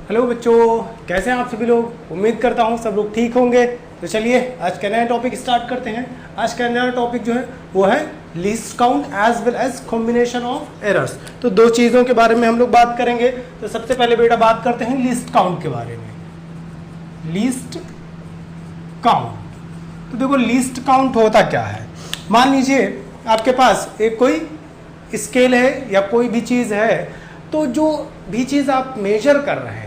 Hello बच्चों, कैसे हैं आप सभी लोग। उम्मीद करता हूँ सब लोग ठीक होंगे। तो चलिए आज का नया टॉपिक स्टार्ट करते हैं। आज का नया टॉपिक जो है वो है least count as well as combination of errors. तो दो चीज़ों के बारे में हम लोग बात करेंगे। तो सबसे पहले बेटा बात करते हैं लीस्ट काउंट के बारे में। लीस्ट काउंट, तो देखो लीस्ट काउंट होता क्या है। मान लीजिए आपके पास एक कोई स्केल है या कोई भी चीज़ है, तो जो भी चीज़ आप मेजर कर रहे हैं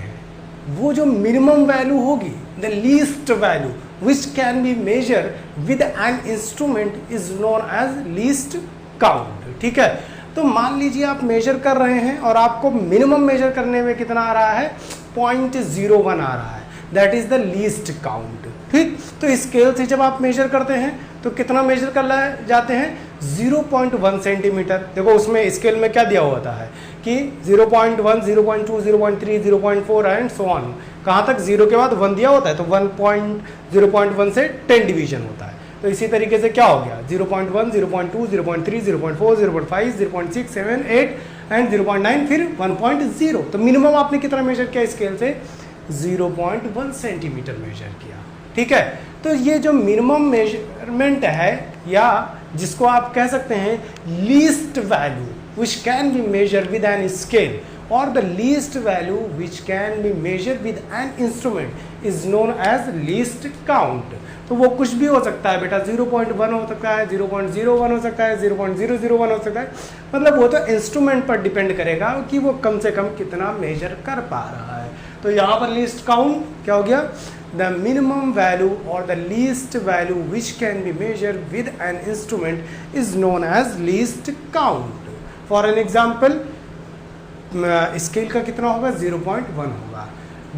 वो जो मिनिमम वैल्यू होगी, the least value which can be measure with an instrument is known as least count. ठीक है, तो मान लीजिए आप मेजर कर रहे हैं और आपको मिनिमम मेजर करने में कितना आ रहा है, 0.01 आ रहा है, that is the least count. ठीक, तो स्केल से जब आप मेजर करते हैं तो कितना मेजर कर जाते हैं, 0.1 सेंटीमीटर। देखो उसमें स्केल में क्या दिया होता है कि 0.1, 0.2, 0.3, 0.4 एंड सो ऑन। कहाँ तक, 0 के बाद 1 दिया होता है, तो 0.1 से 10 डिवीजन होता है। तो इसी तरीके से क्या हो गया, 0.1, 0.2, 0.3, 0.4, 0.5, 0.6, 7, 8 एंड 0.9, फिर 1.0। तो मिनिमम आपने कितना मेजर किया स्केल से, 0.1 सेंटीमीटर मेजर किया। ठीक है, तो ये जो मिनिमम मेजरमेंट है या जिसको आप कह सकते हैं least value which can be measure with an scale और the least value which can be measure with an instrument is known as least count. तो वो कुछ भी हो सकता है बेटा, 0.1 हो सकता है, 0.01 हो सकता है, 0.001 हो सकता है। मतलब वो तो इंस्ट्रूमेंट पर डिपेंड करेगा कि वो कम से कम कितना मेजर कर पा रहा है। तो यहाँ पर लीस्ट काउंट क्या हो गया, the minimum value or the least value which can be measured with an instrument is known as least count. For an example, scale का कितना होगा, 0.1 होगा।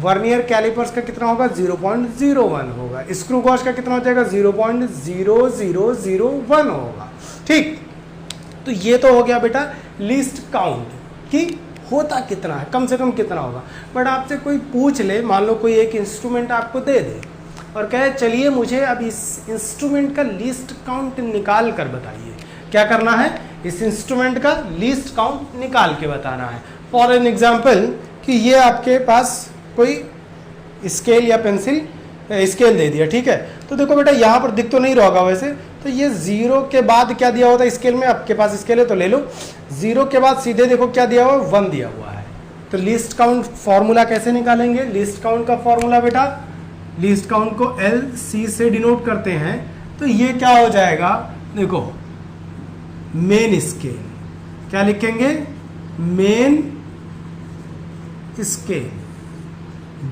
वर्नियर कैलिपर्स का कितना होगा, 0.01 होगा। स्क्रू गॉज का कितना हो जाएगा, 0.0001 होगा। ठीक, तो ये तो हो गया बेटा लीस्ट काउंट कि होता कितना है, कम से कम कितना होगा। बट आपसे कोई पूछ ले, मान लो कोई एक इंस्ट्रूमेंट आपको दे दे और कहे चलिए मुझे अब इस इंस्ट्रूमेंट का लीस्ट काउंट निकाल कर बताइए। क्या करना है, इस इंस्ट्रूमेंट का लीस्ट काउंट निकाल के बताना है। फॉर एन एग्जाम्पल कि ये आपके पास कोई स्केल या पेंसिल स्केल दे दिया। ठीक है, तो देखो बेटा यहाँ पर दिख तो नहीं रहा होगा वैसे, तो ये 0 के बाद क्या दिया होता है स्केल में, आपके पास स्केल है तो ले लो। 0 के बाद सीधे देखो क्या दिया हुआ, 1 दिया हुआ है। तो लीस्ट काउंट फॉर्मूला कैसे निकालेंगे, लीस्ट काउंट का फॉर्मूला बेटा, लीस्ट काउंट को LC से डिनोट करते हैं। तो ये क्या हो जाएगा, देखो मेन स्केल, क्या लिखेंगे, मेन स्केल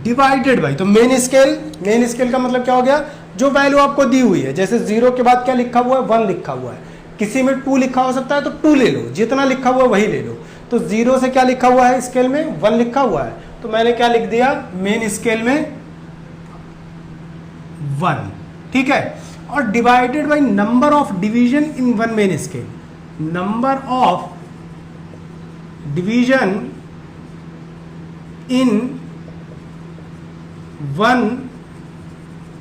डिवाइडेड बाई, तो मेन स्केल का मतलब क्या हो गया, जो वैल्यू आपको दी हुई है। जैसे 0 के बाद क्या लिखा हुआ है, 1 लिखा हुआ है। किसी में 2 लिखा हो सकता है तो 2 ले लो, जितना लिखा हुआ है वही ले लो। तो 0 से क्या लिखा हुआ है स्केल में, 1 लिखा हुआ है, तो मैंने क्या लिख दिया, मेन स्केल में 1। ठीक है, और divided by number of division in one main scale, number of division in one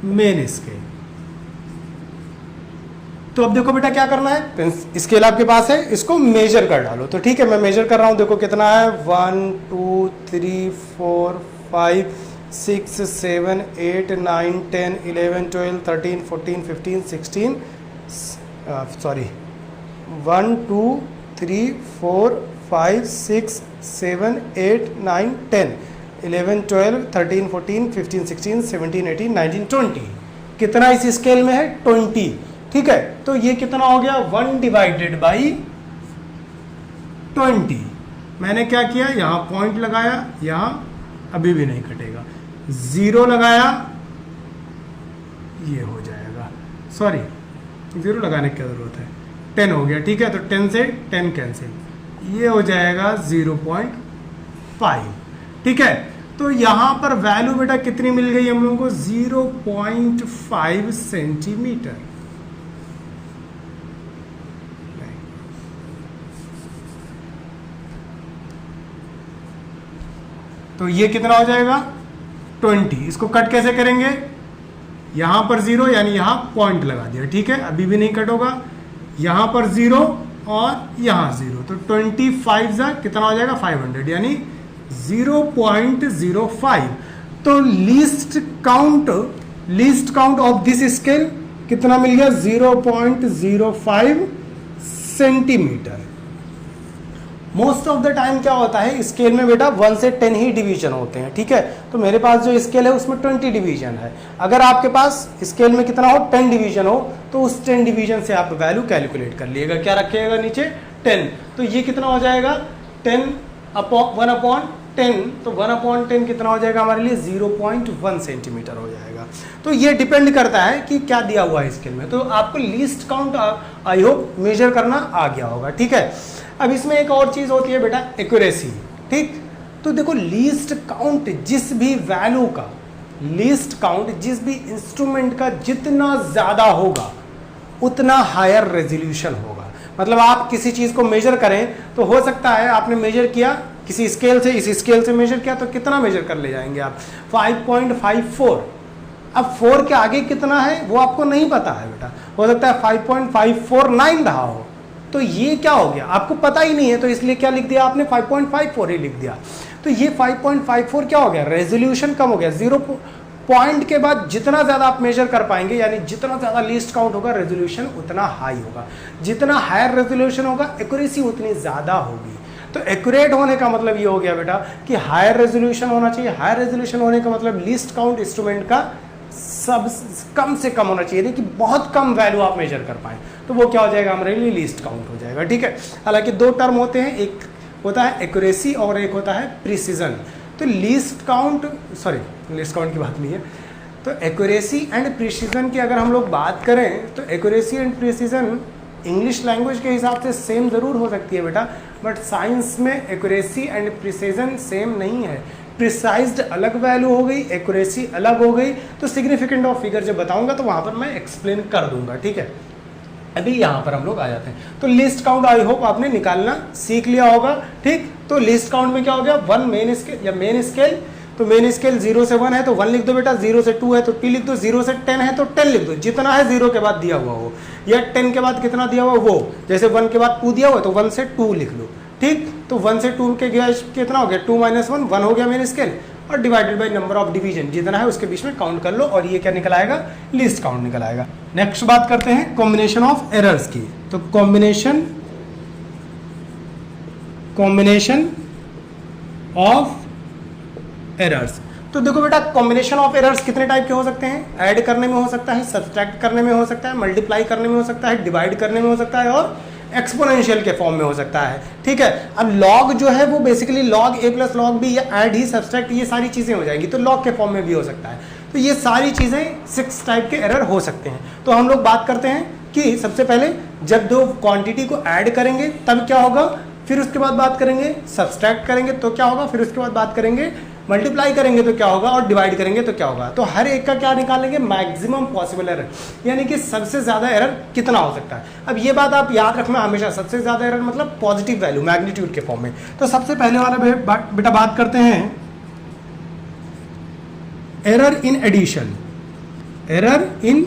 main scale. तो अब देखो बेटा क्या करना है, स्केल आपके पास है, इसको मेजर कर डालो। तो ठीक है, मैं मेजर कर रहा हूं, देखो कितना है, 1 2 3 4 5 6 7 8 9 10 11 12 13 14 15 16 सॉरी 1 2 3 4 5 6 7 8 9 10 11 12 13 14 15 16 17 18 19 20। कितना इस स्केल में है, 20। ठीक है, तो ये कितना हो गया, 1 डिवाइडेड बाई 20। मैंने क्या किया, यहां पॉइंट लगाया, यहां अभी भी नहीं कटेगा, 0 लगाया, ये हो जाएगा, सॉरी 0 लगाने की जरूरत है, 10 हो गया। ठीक है, तो 10 से 10 कैंसिल, ये हो जाएगा 0.5। ठीक है, तो यहां पर वैल्यू बेटा कितनी मिल गई हम लोगों को, 0.5 सेंटीमीटर। तो ये कितना हो जाएगा, 20। इसको कट कैसे करेंगे, यहां पर 0 यानी यहां पॉइंट लगा दिया। ठीक है, अभी भी नहीं कट होगा, यहां पर 0 और यहां 0, तो 25 कितना हो जाएगा, 500, यानी 0.05। तो least count of this scale कितना मिल गया? 0.05 centimetre. Most of the time क्या होता है स्केल में बेटा 1 से 10 ही डिवीजन होते हैं, ठीक है। तो मेरे पास जो स्केल है उसमें 20 डिवीजन है। अगर आपके पास स्केल में कितना हो, 10 डिवीजन हो, तो उस 10 डिवीजन से आप वैल्यू कैलकुलेट कर लीजिएगा। क्या रखिएगा नीचे? 10। तो ये कितना हो जाएगा? 1 अपॉन 10। तो 1 अपॉन 10 कितना हो जाएगा हमारे लिए? 0.1 सेंटीमीटर हो जाएगा। तो ये डिपेंड करता है कि क्या दिया हुआ है स्केल में। तो आपको least count I hope measure करना आ गया होगा, ठीक है। अब इसमें एक और चीज होती है बेटा, एक्यूरेसी, ठीक। तो देखो लीस्ट काउंट जिस भी वैल्यू का, लीस्ट काउंट जिस भी इंस्ट्रूमेंट का जितना ज्यादा होगा उतना हायर रेजोल्यूशन होगा। मतलब आप किसी चीज को मेजर करें तो हो सकता है आपने मेजर किया किसी स्केल से, इस स्केल से मेजर किया तो कितना मेजर कर ले जाएंगे आप? 5.54। अब 4 के आगे कितना है वो आपको नहीं पता है बेटा, हो सकता है 5.549 रहा हो। तो ये क्या हो गया? आपको पता ही नहीं है, तो इसलिए क्या लिख दिया आपने? 5.54 ही लिख दिया। तो ये 5.54 क्या हो गया? रेजोल्यूशन कम हो गया। 0 पॉइंट के बाद जितना ज्यादा आप मेजर कर पाएंगे, यानी जितना ज्यादा लीस्ट काउंट होगा रेजोल्यूशन उतना हाई होगा। जितना हायर रेजोल्यूशन होगा एक्यूरेसी उतनी ज्यादा होगी। तो एक्यूरेट होने का मतलब ये हो गया बेटा कि हायर रेजोल्यूशन होना चाहिए। हायर रेजोल्यूशन होने का मतलब लीस्ट काउंट इंस्ट्रूमेंट का सब कम से कम होना चाहिए, कि बहुत कम वैल्यू आप मेजर कर पाए, तो वो क्या हो जाएगा हमारे लिए? लीस्ट काउंट हो जाएगा, ठीक है। हालांकि 2 टर्म होते हैं, एक होता है एक्यूरेसी और एक होता है प्रिसीजन। तो लीस्ट काउंट की बात नहीं है। तो एक्यूरेसी एंड प्रिसीजन की अगर हम लोग बात करें तो accuracy and precision English language के हिसाब से सेम जरूर हो सकती है बेटा, बट साइंस में एक्यूरेसी एंड प्रिसीजन सेम नहीं है। प्रिसाइज्ड अलग वैल्यू हो गई, एक्यूरेसी अलग हो गई। तो सिग्निफिकेंट ऑफ फिगर जब बताऊंगा तो वहां पर मैं एक्सप्लेन कर दूंगा, ठीक है। अभी यहाँ पर हम लोग आ जाते हैं। तो लिस्ट काउंट आई होप आपने निकालना सीख लिया होगा, ठीक। तो लिस्ट काउंट में क्या हो गया? 1 मेन स्केल या मेन स्केल। तो मेन स्केल 0 से 1 है तो 1 लिख दो बेटा, 0 से 2 है तो 2 लिख दो, 0 से 10 है तो 10 लिख दो, जितना है 0 के बाद दिया हुआ हो, या 10 के बाद कितना दिया हुआ वो, जैसे 1 के बाद 2 दिया हुआ तो 1 से 2 लिख लो, ठीक। तो 1 से 2 के गया कितना हो गया? 2 - 1 1 हो गया मेन स्केल, और divided by number of division जितना है उसके बीच में काउंट कर लो, और ये क्या निकल आएगा? लिस्ट काउंट निकल आएगा। नेक्स्ट बात करते हैं कॉम्बिनेशन ऑफ एरर्स की। तो कॉम्बिनेशन ऑफ एरर्स। तो देखो बेटा कॉम्बिनेशन ऑफ एरर्स कितने टाइप के हो सकते हैं? ऐड करने में हो सकता है, सब्ट्रैक्ट करने में हो सकता है, मल्टीप्लाई करने में हो सकता है, डिवाइड करने में हो सकता है, और एक्सपोनेंशियल के फॉर्म में हो सकता है, ठीक है। अब लॉग जो है वो basically log a plus log b या ऐड ही सब्ट्रैक्ट ये सारी चीजें हो जाएंगी, तो लॉग के फॉर्म में भी हो सकता है। तो ये सारी चीजें 6 टाइप के एरर हो सकते हैं। तो हम लोग बात करते हैं कि सबसे पहले जब 2 क्वांटिटी को ऐड करेंगे तब क्या होगा, फिर उसके बाद बात करेंगे सब्ट्रैक्ट करेंगे तो क्या होगा, फिर उसके बाद बात करेंगे मल्टीप्लाई करेंगे तो क्या होगा, और डिवाइड करेंगे तो क्या होगा। तो हर एक का क्या निकालेंगे? मैक्सिमम पॉसिबल एरर, यानी कि सबसे ज्यादा एरर कितना हो सकता है। अब ये बात आप याद रखना हमेशा, सबसे ज्यादा एरर मतलब पॉजिटिव वैल्यू मैग्नीट्यूड के फॉर्म में। तो सबसे पहले वाला बेटा बात करते हैं error in addition. Error in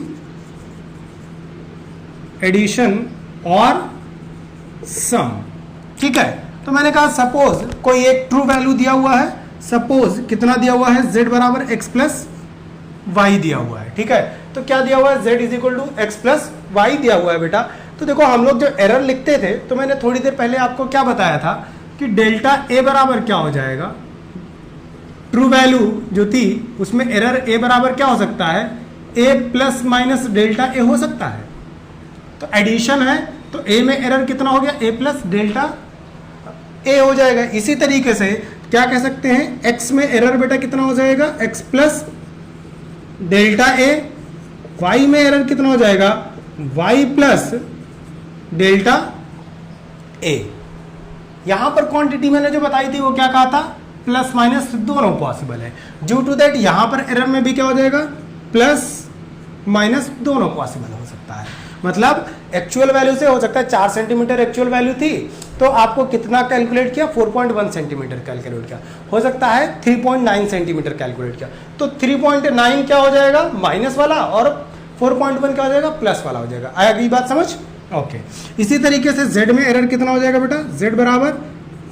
addition और सम, ठीक है। तो मैंने कहा सपोज कोई एक ट्रू वैल्यू दिया हुआ है, सपोज कितना दिया हुआ है? z बराबर x प्लस वाई दिया हुआ है, ठीक है। तो क्या दिया हुआ है? z is equal to x plus y दिया हुआ है बेटा। तो देखो हम लोग जो एरर लिखते थे तो मैंने थोड़ी देर पहले आपको क्या बताया था कि डेल्टा a बराबर क्या हो जाएगा? ट्रू वैल्यू जो थी उसमें एरर a बराबर क्या हो सकता है? a plus minus delta a हो सकता है। तो एडिशन है तो a में एरर कितना हो गया? a प्लस डेल्टा a हो जाएगा। इसी तरीके से क्या कह सकते हैं? x में एरर बेटा कितना हो जाएगा? x plus delta a। y में एरर कितना हो जाएगा? y plus delta a। यहां पर क्वांटिटी मैंने जो बताई थी वो क्या कहा था? प्लस माइनस दोनों पॉसिबल है। ड्यू टू दैट यहां पर एरर में भी क्या हो जाएगा? प्लस माइनस दोनों पॉसिबल हो सकता है। मतलब एक्चुअल वैल्यू से हो सकता है 4 सेंटीमीटर एक्चुअल वैल्यू थी तो आपको कितना कैलकुलेट किया? 4.1 सेंटीमीटर कैलकुलेट किया। हो सकता है 3.9 सेंटीमीटर कैलकुलेट किया, तो 3.9 क्या हो जाएगा? माइनस वाला, और 4.1 क्या हो जाएगा? प्लस वाला हो जाएगा। आया गई बात समझ? ओके। इसी तरीके से z में एरर कितना हो जाएगा बेटा? z बराबर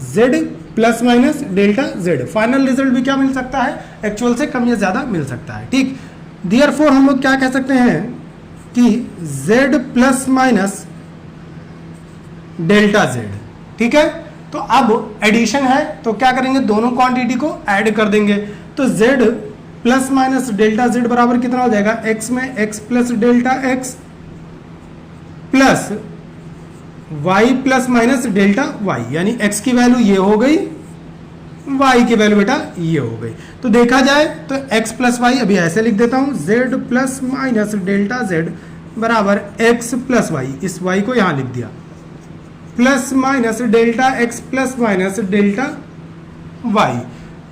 z plus minus delta z। Final result भी क्या मिल सकता है, एक्चुअल से कम या ज्यादा मिल सकता है। ठीक, देयरफॉर हम लोग क्या कह सकते हैं कि z plus minus delta z। ठीक है, तो अब एडिशन है तो क्या करेंगे, दोनों क्वांटिटी को ऐड कर देंगे। तो z plus minus delta z बराबर कितना हो जाएगा, x में x plus delta x plus y plus minus delta y, यानी x की वैल्यू ये हो गई, y की वैल्यू बेटा ये हो गई। तो देखा जाए तो x प्लस वाई, अभी ऐसे लिख देता हूं, z plus minus delta z बराबर x प्लस वाई, इस y को यहां लिख दिया, plus minus delta x plus minus delta y।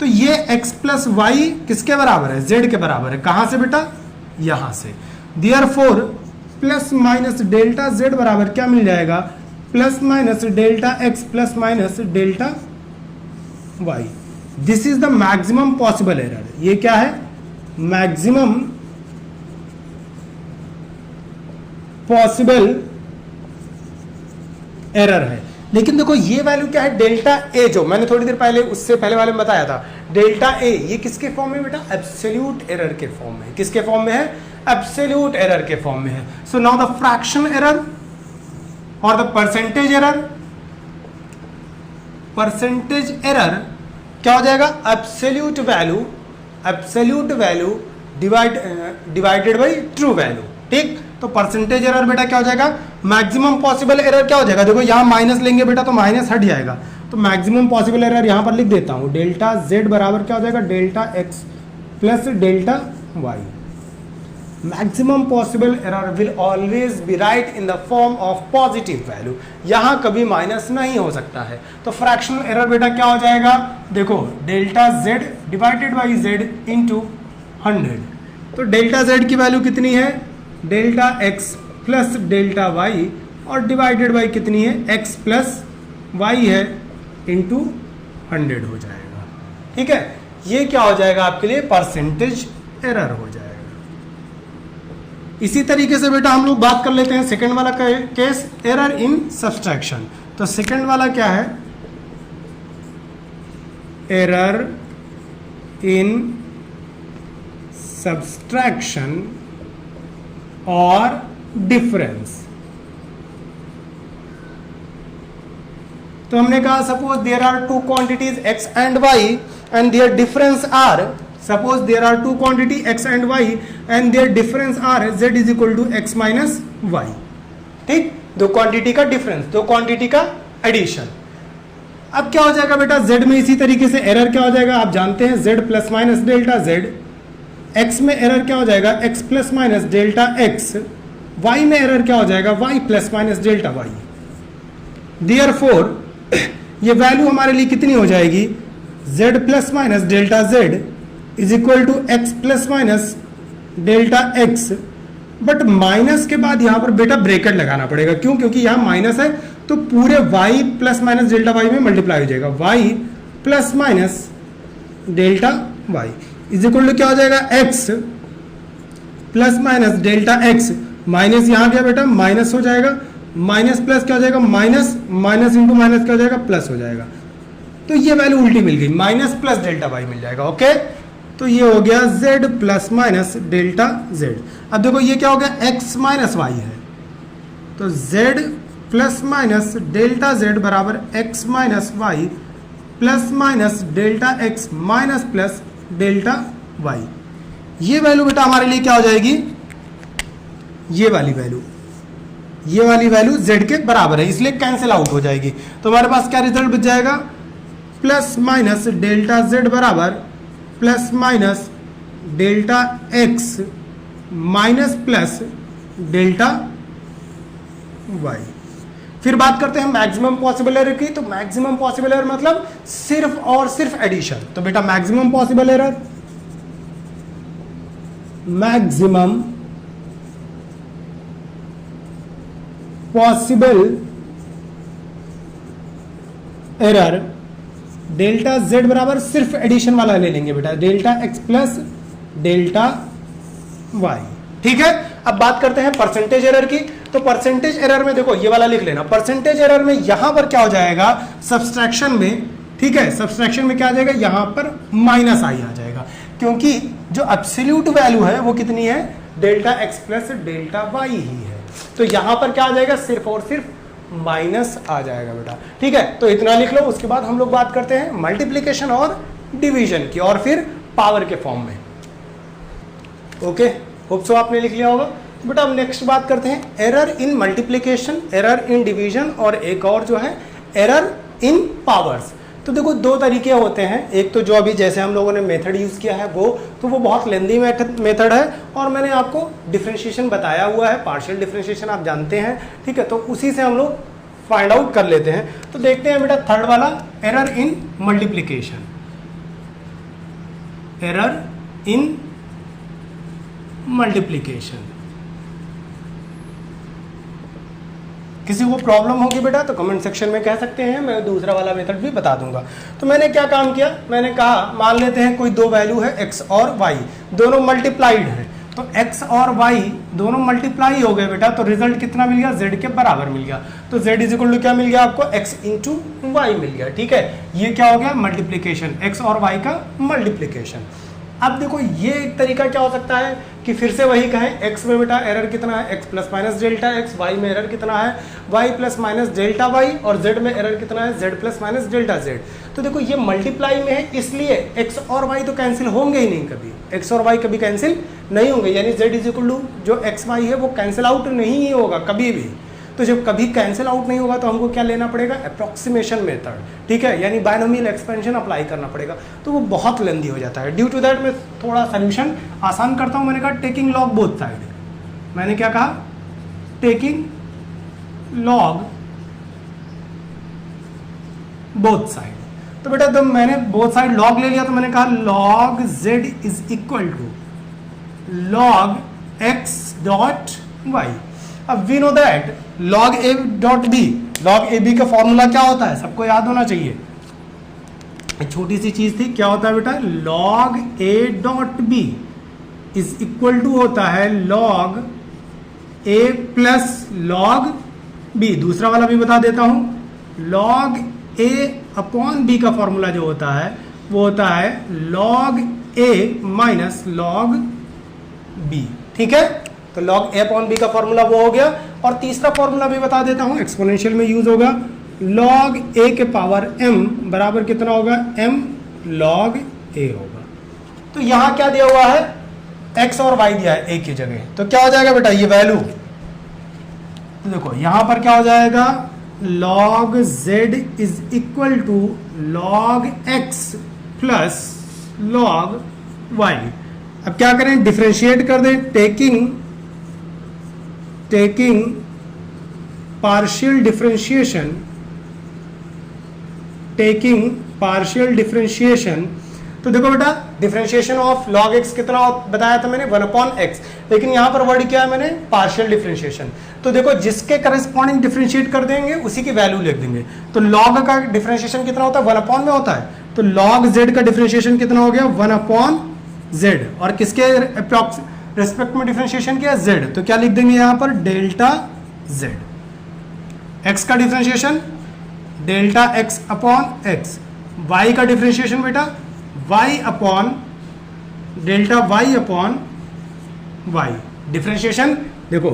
तो ये x प्लस वाई किसके बराबर है, z के बराबर है। कहां से बेटा, यहां से। Therefore plus minus delta z बराबर क्या मिल जाएगा, plus minus delta x plus minus delta y। This is the maximum possible error. ये क्या है, मैक्सिमम पॉसिबल एरर है। लेकिन देखो ये वैल्यू क्या है, डेल्टा ए, जो मैंने थोड़ी देर पहले उससे पहले वाले में बताया था, डेल्टा ए ये किसके फॉर्म में बेटा, एब्सोल्यूट एरर के फॉर्म में। किसके फॉर्म में है, एब्सोल्यूट एरर के फॉर्म में है। So now the fraction error और the percentage error, percentage error क्या हो जाएगा, absolute value divided by true value. ठीक, तो परसेंटेज एरर बेटा क्या हो जाएगा, मैक्सिमम पॉसिबल एरर क्या हो जाएगा, देखो यहां माइनस लेंगे बेटा तो माइनस हट जाएगा, तो मैक्सिमम पॉसिबल एरर यहां पर लिख देता हूं, डेल्टा z बराबर क्या हो जाएगा, delta x plus delta y। Maximum possible error will always be right in the form of positive value, यहां कभी माइनस नहीं हो सकता है। तो फ्रैक्शनल एरर बेटा क्या हो जाएगा, देखो delta z divided by z into 100। तो डेल्टा z की वैल्यू कितनी है, delta x plus delta y, और डिवाइडेड बाई कितनी है, x प्लस y है, इंटू 100 हो जाएगा। ठीक है, ये क्या हो जाएगा आपके लिए, परसेंटेज एरर हो जाएगा। इसी तरीके से बेटा हम लोग बात कर लेते हैं सेकंड वाला केस, एरर इन सब्सट्रैक्शन। तो सेकंड वाला क्या है, एरर इन सब्सट्रैक्शन और डिफरेंस। तो हमने कहा suppose there are two quantities x and y and their difference are, suppose there are two quantity x and y and their difference are z is equal to x minus y। ठीक, दो quantity का difference, दो quantity का addition. अब क्या हो जाएगा बेटा, z में इसी तरीके से एरर क्या हो जाएगा, आप जानते हैं z plus minus delta z, x में एरर क्या हो जाएगा, x plus minus delta x, y में एरर क्या हो जाएगा, y plus minus delta y। Therefore ये वैल्यू हमारे लिए कितनी हो जाएगी, z plus minus delta z is equal to x plus minus delta x, but minus के बाद यहां पर बेटा ब्रैकेट लगाना पड़ेगा। क्यों, क्योंकि यहां माइनस है तो पूरे y plus minus delta y में मल्टीप्लाई हो जाएगा, y plus minus delta y is equal to क्या हो जाएगा, x plus minus delta x, minus यहां गया बेटा माइनस हो जाएगा, माइनस प्लस क्या हो जाएगा, माइनस माइनस इंटू माइनस क्या हो जाएगा, प्लस हो जाएगा। तो ये वैल्यू उल्टी मिल गई, माइनस प्लस डेल्टा y मिल जाएगा। ओके, तो ये हो गया z plus minus delta z। अब देखो ये क्या हो गया, x माइनस वाई है, तो z plus minus delta z बराबर x minus y plus minus delta x minus plus delta y। ये वैल्यू बेटा हमारे लिए क्या हो जाएगी, ये वाली वैल्यू z के बराबर है, इसलिए कैंसिल आउट हो जाएगी। तो हमारे पास क्या रिजल्ट बच जाएगा, प्लस माइनस डेल्टा z बराबर plus minus delta x minus plus delta y। फिर बात करते हैं मैक्सिमम पॉसिबल एरर की। तो मैक्सिमम पॉसिबल एरर मतलब सिर्फ और सिर्फ एडिशन। तो बेटा maximum possible error, maximum possible error delta z बराबर सिर्फ एडिशन वाला ले लेंगे बेटा, delta x plus delta y। ठीक है, अब बात करते हैं परसेंटेज एरर की। तो परसेंटेज एरर में देखो ये वाला लिख लेना, परसेंटेज एरर में यहां पर क्या हो जाएगा, सब्सट्रैक्शन में, ठीक है, सब्सट्रैक्शन में क्या आ जाएगा, यहां पर माइनस आई आ जाएगा, क्योंकि जो एब्सोल्यूट वैल्यू है वो कितनी है, delta x plus delta why he है। तो यहां पर क्या आ जाएगा, सिर्फ और सिर्फ माइनस आ जाएगा बेटा, ठीक है। तो इतना लिख लो। उसके बाद हम लोग बात करते हैं मल्टीप्लीकेशन और डिवीजन की, और फिर पावर के फॉर्म में। ओके, होप सो आपने लिख लिया होगा। बेटा अब नेक्स्ट बात करते हैं error in multiplication, error in division, और एक और जो है एरर इन पावर्स। तो देखो दो तरीके होते हैं, एक तो जो अभी जैसे हम लोगों ने मेथड यूज किया है वो, तो वो बहुत लेंदी मेथड है, और मैंने आपको डिफरेंशिएशन बताया हुआ है, पार्शियल डिफरेंशिएशन आप जानते हैं, ठीक है। तो उसी से हम लोग फाइंड आउट कर लेते हैं। तो देखते हैं बेटा थर्ड वाला, error in multiplication, error in multiplication. किसी को प्रॉब्लम होगी बेटा तो कमेंट सेक्शन में कह सकते हैं, मैं दूसरा वाला मेथड भी बता दूंगा। तो मैंने क्या काम किया, मैंने कहा मान लेते हैं कोई दो वैल्यू है x और y, दोनों मल्टीप्लाइड है, तो x और y दोनों मल्टीप्लाई हो गए बेटा, तो रिजल्ट कितना मिल गया, z के बराबर मिल गया। तो z इज इक्वल टू क्या मिल गया आपको, x इंटू वाई मिल गया, ठीक है। ये क्या हो गया, मल्टीप्लीकेशन, x और y का मल्टीप्लीकेशन। अब देखो ये एक तरीका क्या हो सकता है कि फिर से वही कहें, x में बेटा एरर कितना है, x plus minus delta x, y में एरर कितना है, y plus minus delta y, और z में एरर कितना है, z plus minus delta z। तो देखो ये मल्टीप्लाई में है, इसलिए x और y तो कैंसिल होंगे ही नहीं कभी, x और y कभी कैंसिल नहीं होंगे, यानी z इज इक्वल टू जो x y है वो कैंसिल आउट नहीं ही होगा कभी भी। तो जब कभी कैंसिल आउट नहीं होगा तो हमको क्या लेना पड़ेगा, अप्रॉक्सीमेशन मेथड, ठीक है, यानी बायनोमियल एक्सपेंशन अप्लाई करना पड़ेगा, तो वो बहुत लेंदी हो जाता है। ड्यू टू दैट मैं थोड़ा सोल्यूशन आसान करता हूँ। मैंने कहा टेकिंग लॉग बोथ साइड, मैंने क्या कहा, टेकिंग लॉग बोथ साइड। तो बेटा जब मैंने बोथ साइड लॉग ले लिया तो मैंने कहा log z is equal to log x dot y। अब we know that log a dot b, log a b का फॉर्मूला क्या होता है, सबको याद होना चाहिए। एक छोटी सी चीज थी, क्या होता है बेटा, log a dot b is equal to होता है log a plus log b। दूसरा वाला भी बता देता हूं, log a अपॉन b का फॉर्मूला जो होता है वो होता है log a minus log b, ठीक है। तो log a अपॉन b का फॉर्मूला वो हो गया। और तीसरा फॉर्मूला भी बता देता हूं, एक्सपोनेंशियल में यूज होगा, log a के पावर m बराबर कितना होगा, m log a होगा। तो यहां क्या दिया हुआ है, x और y दिया है a की जगह, तो क्या हो जाएगा बेटा ये वैल्यू, तो देखो यहां पर क्या हो जाएगा, log z is equal to log x plus log y। अब क्या करें, डिफरेंशिएट कर दें, टेकिंग पार्शियल डिफरेंशिएशन, तो देखो बेटा डिफरेंशिएशन ऑफ log x कितना बताया था मैंने, 1/x, लेकिन यहां पर वर्ड क्या है मैंने, पार्शियल डिफरेंशिएशन। तो देखो जिसके करस्पॉन्डिंग डिफरेंशिएट कर देंगे उसी की वैल्यू लिख देंगे। तो log का डिफरेंशिएशन कितना होता है, 1/में होता है, तो log z का डिफरेंशिएशन कितना हो गया, 1/z, और किसके रेस्पेक्ट में डिफरेंशिएशन किया, z, तो क्या लिख देंगे यहां पर, डेल्टा z। x का differentiation delta x upon x, y का डिफरेंशिएशन बेटा y upon delta y upon y। Differentiation देखो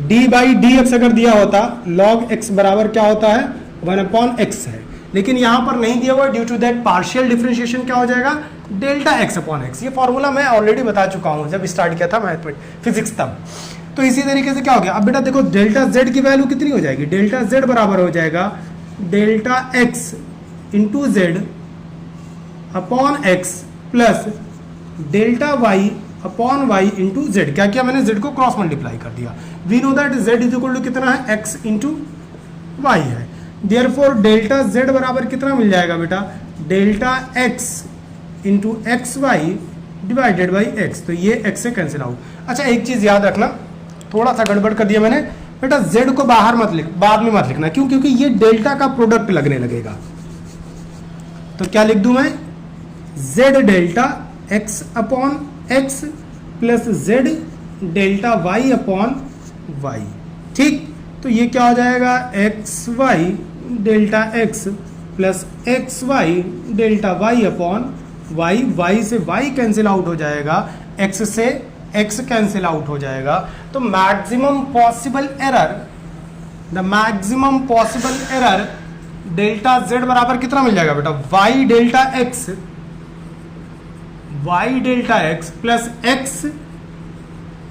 d बाई डी एक्स अगर दिया होता, log x बराबर क्या होता है, 1/x है, लेकिन यहां पर नहीं दिया हुआ, due to that partial differentiation क्या हो जाएगा, डेल्टा x अपॉन x। ये फॉर्मूला मैं ऑलरेडी बता चुका हूं जब स्टार्ट किया था मैथमेटिक्स फिजिक्स तब। तो इसी तरीके से क्या हो गया, अब बेटा देखो डेल्टा z की वैल्यू कितनी हो जाएगी, डेल्टा z बराबर हो जाएगा delta x into z upon x plus delta y upon y into z। क्या किया मैंने, z को क्रॉस मल्टीप्लाई कर दिया। We know that z is equal to कितना है, x इंटू y है। देयरफॉर डेल्टा z बराबर कितना मिल जाएगा बेटा, delta x into x y divided by x. तो ये x से कैंसिल आउट। अच्छा एक चीज याद रखना, थोड़ा सा गड़बड़ कर दिया मैंने बेटा, z को बाहर मत लिख, बाद में मत लिखना, क्यों, क्योंकि ये डेल्टा का प्रोडक्ट लगने लगेगा। तो क्या लिख दूं मैं, z delta x upon x प्लस z delta y upon y। ठीक, तो ये क्या हो जाएगा, x y delta x plus x y delta y upon y, y से वाई कैंसिल आउट हो जाएगा, एक्स से एक्स कैंसिल आउट हो जाएगा। तो maximum possible error, the maximum possible error delta Z बराबर कितना मिल जाएगा बेटा, y delta x plus x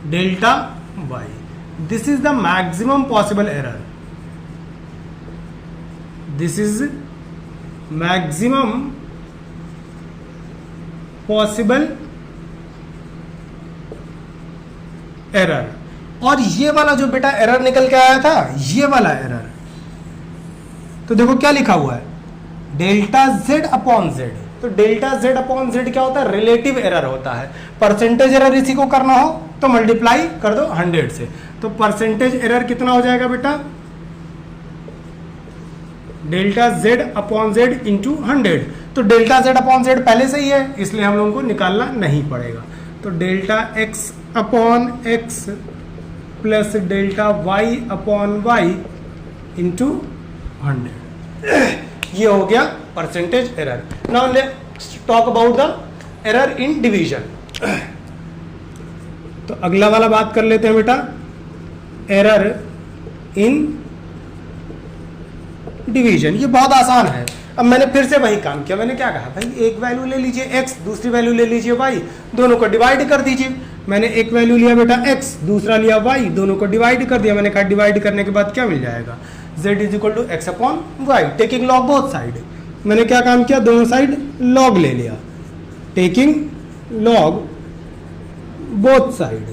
delta y. This is the maximum possible error, this is maximum possible error. और ये वाला जो बेटा एरर निकल के आया था, ये वाला एरर, तो देखो क्या लिखा हुआ है, डेल्टा जेड अपॉन जेड। तो डेल्टा जेड अपॉन जेड क्या होता है, रिलेटिव एरर होता है। परसेंटेज एरर इसी को करना हो तो मल्टीप्लाई कर दो 100 से। तो परसेंटेज एरर कितना हो जाएगा बेटा, delta z upon z into 100। तो डेल्टा जेड अपॉन जेड पहले से ही है, इसलिए हम लोगों को निकालना नहीं पड़ेगा। तो delta x upon x plus delta y upon y into 100, ये हो गया percentage error. Now let's talk about the error in division. तो अगला वाला बात कर लेते हैं बेटा, एरर इन डिवीजन। ये बहुत आसान है। अब मैंने फिर से वही काम किया, मैंने क्या कहा भाई, एक वैल्यू ले लीजिए x, दूसरी वैल्यू ले लीजिए y, दोनों को डिवाइड कर दीजिए। मैंने एक वैल्यू लिया बेटा x, दूसरा लिया y, दोनों को डिवाइड कर दिया। मैंने कहा डिवाइड करने के बाद क्या मिल जाएगा, z is equal to x upon y, taking log both side. मैंने क्या काम किया, दोनों साइड लॉग ले लिया, टेकिंग लॉग बोथ साइड।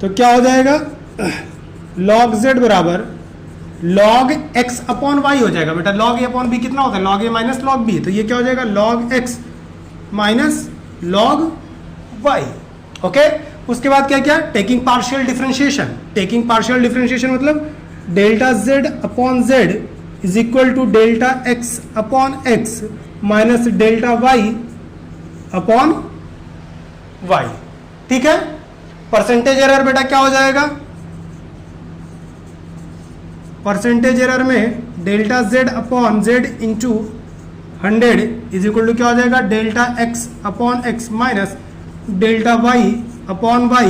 तो क्या हो जाएगा, लॉग z बराबर लॉग x अपॉन वाई हो जाएगा बेटा। लॉग ए अपॉन बी कितना होता है, log A minus log B. तो ये क्या हो जाएगा, log x minus log y। Okay, उसके बाद क्या किया, taking partial differentiation. Taking partial differentiation मतलब delta z upon z is equal to delta x upon x minus delta y upon y। ठीक है, परसेंटेज एरर बेटा क्या हो जाएगा, परसेंटेज एरर में delta z upon z into 100 is equal to क्या हो जाएगा, delta x upon x minus delta y upon y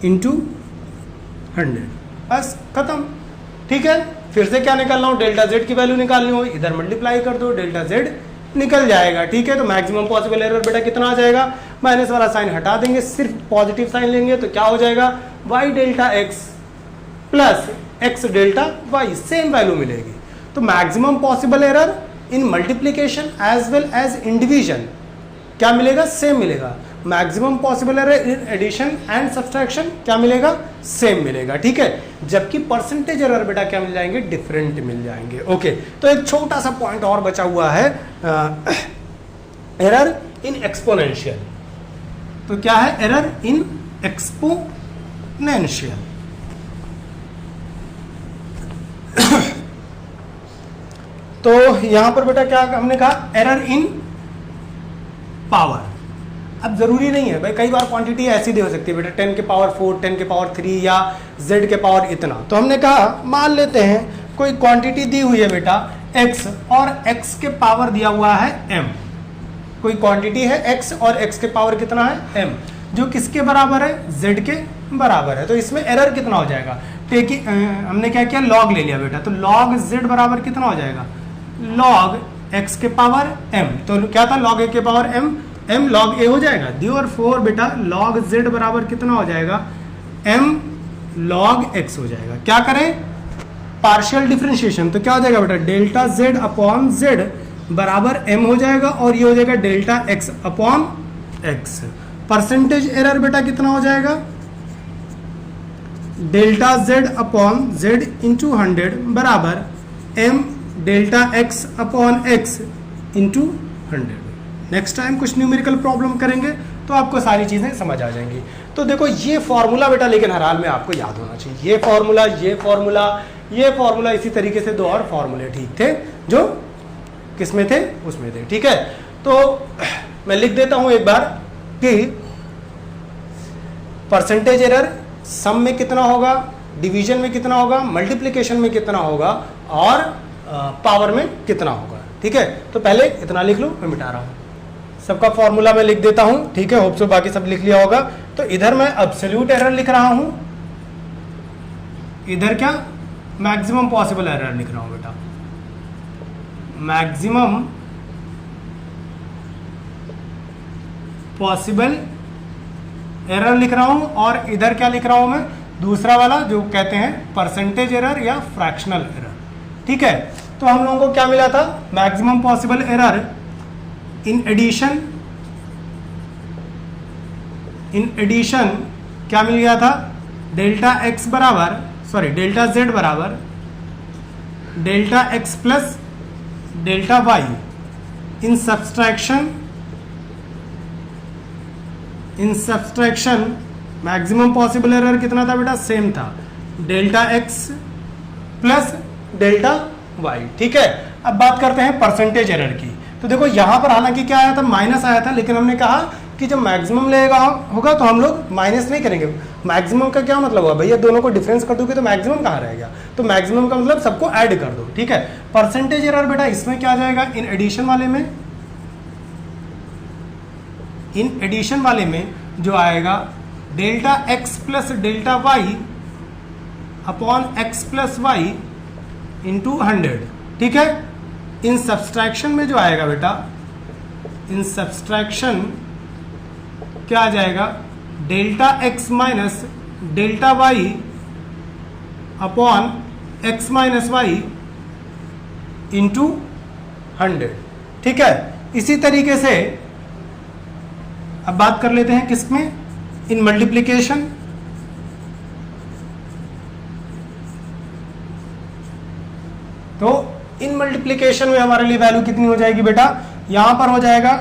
into 100। बस खत्म। ठीक है, फिर से क्या निकालना हो, डेल्टा z की वैल्यू निकालनी हो, इधर मल्टीप्लाई कर दो, डेल्टा z निकल जाएगा। ठीक है, तो मैक्सिमम पॉसिबल एरर बेटा कितना आ जाएगा, माइनस वाला साइन हटा देंगे, सिर्फ पॉजिटिव साइन लेंगे। तो क्या हो जाएगा, y delta x plus x delta y, same value मिलेगी। तो maximum possible error in multiplication as well as in division क्या मिलेगा, सेम मिलेगा। Maximum possible error in addition and subtraction क्या मिलेगा, सेम मिलेगा। ठीक है, जबकि परसेंटेज एरर बेटा क्या मिल जाएंगे, डिफरेंट मिल जाएंगे। ओके, तो एक छोटा सा पॉइंट और बचा हुआ है, एरर इन एक्सपोनेंशियल। तो क्या है, एरर इन एक्सपोनेंशियल। तो यहां पर बेटा क्या हमने कहा, एरर इन पावर। अब जरूरी नहीं है भाई, कई बार क्वांटिटी ऐसी दे हो सकती है बेटा 10 के पावर 4, 10 के पावर 3 या z के पावर इतना। तो हमने कहा मान लेते हैं कोई क्वांटिटी दी हुई है बेटा x और x के पावर दिया हुआ है m। कोई क्वांटिटी है x और x के पावर कितना है m, जो किसके बराबर है, z के बराबर है। तो इसमें एरर कितना हो जाएगा, हमने क्या किया, लॉग ले लिया बेटा। तो लॉग z बराबर कितना हो जाएगा, लॉग x के पावर m। तो क्या था, लॉग a के power m, m log a हो जाएगा। देयरफॉर बेटा log z बराबर कितना हो जाएगा, m log x हो जाएगा। क्या करें, पार्शियल डिफरेंशिएशन। तो क्या हो जाएगा बेटा, डेल्टा z अपॉन z बराबर m हो जाएगा, और ये हो जाएगा delta x upon x। Percentage error बेटा कितना हो जाएगा, delta z upon z into 100 बराबर m delta x upon x into 100। Next time कुछ न्यूमेरिकल प्रॉब्लम करेंगे तो आपको सारी चीज़ें समझ आ जाएंगी। तो देखो ये फॉर्मूला बेटा लेकिन हर हाल में आपको याद होना चाहिए। ये फॉर्मूला, ये फॉर्मूला, ये फॉर्मूला, इसी तरीके से दो और फॉर्मूले ठीक थे जो किसमें थे, उसमें थे। ठीक है, तो मैं लिख देता हूं एक बार कि परसेंटेज एरर सम में कितना होगा, डिवीजन में कितना होगा, मल्टीप्लिकेशन में कितना होगा और पावर में कितना होगा। ठीक है, तो पहले इतना लिख लो, मैं मिटा रहा हूँ। सबका फॉर्मूला मैं लिख देता हूँ। ठीक है, होप सो बाकी सब लिख लिया होगा। तो इधर मैं एब्सोल्यूट एरर लिख रहा हूँ, इधर क्या मैक्सिमम पॉसिबल एरर लिख रहा हूँ बेटा, मैक्सिमम पॉसिबल एरर लिख रहा हूं। और इधर क्या लिख रहा हूं मैं, दूसरा वाला जो कहते हैं परसेंटेज एरर या फ्रैक्शनल एरर। ठीक है, तो हम लोगों को क्या मिला था, maximum possible error in addition क्या मिल गया था, डेल्टा एक्स बराबर डेल्टा जेड बराबर delta x plus delta Y. In subtraction maximum possible error कितना था बेटा, सेम था, delta x plus delta Y. ठीक है, अब बात करते हैं परसेंटेज एरर की। तो देखो यहां पर हालांकि क्या आया था, माइनस आया था, लेकिन हमने कहा कि जब मैक्सिमम लेगा होगा तो हम लोग माइनस नहीं करेंगे। मैक्सिमम का क्या मतलब हुआ भैया, दोनों को डिफरेंस कर दोगे तो मैक्सिमम कहाँ रहेगा, तो मैक्सिमम का मतलब सबको ऐड कर दो। ठीक है, परसेंटेज एरर बेटा इसमें क्या आ जाएगा, इन एडिशन वाले में जो आएगा delta x plus delta y upon x plus y into 100। ठीक है, इन सब्सट्रैक्शन में जो आएगा बेटा, इन सब्सट्रैक्शन क्या आ जाएगा, delta x minus delta y upon x minus y into 100। ठीक है, इसी तरीके से अब बात कर लेते हैं किसमें, इन मल्टीप्लिकेशन। तो इन मल्टीप्लिकेशन में हमारे लिए वैल्यू कितनी हो जाएगी बेटा, यहां पर हो जाएगा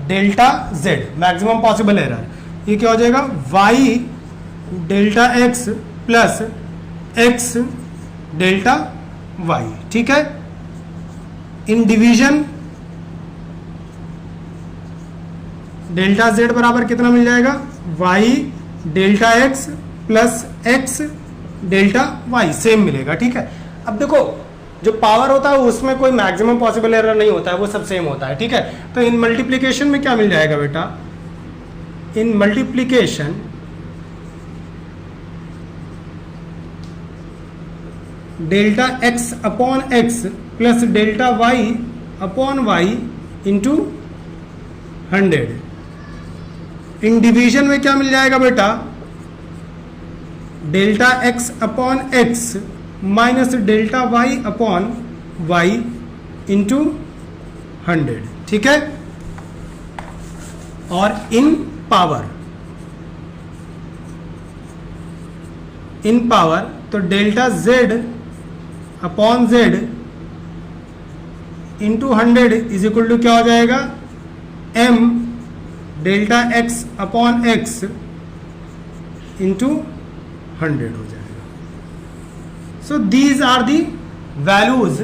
delta z maximum possible error, ये क्या हो जाएगा, y delta x plus x delta Y. ठीक है, इन डिवीजन डेल्टा जेड बराबर कितना मिल जाएगा, y delta x plus x delta y, same मिलेगा। ठीक है, अब देखो जो पावर होता है उसमें कोई मैक्सिमम पॉसिबल एरर नहीं होता है, वो सब सेम होता है। ठीक है, तो इन मल्टीप्लिकेशन में क्या मिल जाएगा बेटा, in multiplication delta x upon x plus delta y upon y into 100। In division में क्या मिल जाएगा बेटा, delta x upon x minus delta y upon y into 100। ठीक है, और इन पावर तो delta z upon z into 100 is equal to क्या हो जाएगा, m delta x upon x into 100 हो जाएगा। So these are the values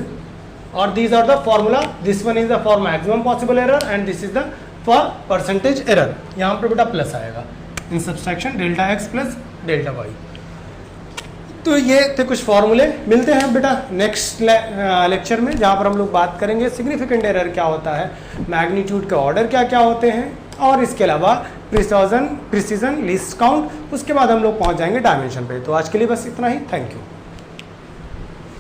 or these are the formula. This one is the for maximum possible error and this is the for percentage error. यहाँ पर बेटा plus आएगा in subtraction delta x plus delta Y. तो ये थे कुछ फॉर्मूले। मिलते हैं बेटा नेक्स्ट लेक्चर में, जहाँ पर हम लोग बात करेंगे सिग्निफिकेंट एरर क्या होता है, मैग्नीट्यूड के ऑर्डर क्या क्या होते हैं, और इसके अलावा प्रिसीजन लीस्ट काउंट। उसके बाद हम लोग पहुँच जाएंगे डायमेंशन पे। तो आज के लिए बस इतना ही, थैंक यू।